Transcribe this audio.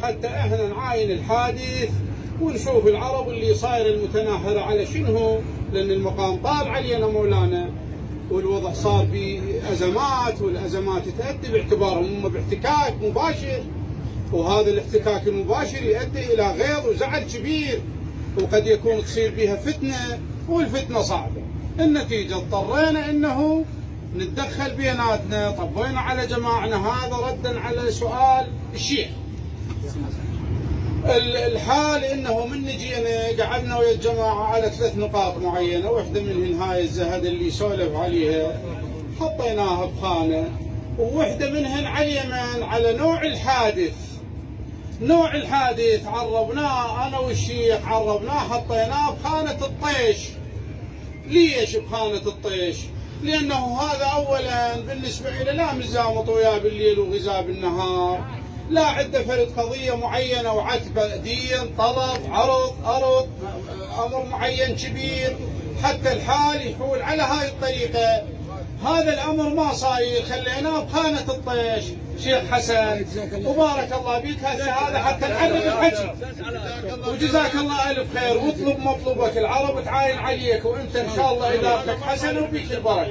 حتى احنا نعاين الحادث ونشوف العرب اللي صاير المتناهرة على شنو، لأن المقام طال علينا مولانا، والوضع صار بأزمات، والأزمات تؤدي باعتبارهم هم باحتكاك مباشر، وهذا الاحتكاك المباشر يؤدي إلى غيظ وزعل كبير، وقد يكون تصير بها فتنة، والفتنة صعبة. النتيجة اضطرينا انه نتدخل بيناتنا، طبينا على جماعنا هذا ردا على سؤال الشيخ. الحال انه من جينا قعدنا ويا الجماعة على 3 نقاط معينة، واحدة منهن هاي الزهد اللي سولف عليها حطيناها بخانة، وواحدة منهن على اليمن على نوع الحادث. نوع الحادث عربناه انا والشيخ، عربناه حطيناه بخانة الطيش. ليش بخانة الطيش؟ لأنه هذا أولا بالنسبة إلى لا مزامط وياه بالليل وغذاء بالنهار، لا عنده فرد قضية معينة وعتبة دين طلب عرض أمر معين كبير حتى الحال يحول على هاي الطريقة. هذا الأمر ما صاير، خليناه بخانة الطيش. شيخ حسن وبارك الله بيك، هذا حتى نعرف الحكي، وجزاك الله ألف خير، واطلب مطلوبك، العرب تعاين عليك، وأنت إن شاء الله إدارتك حسنة وبيك البركة.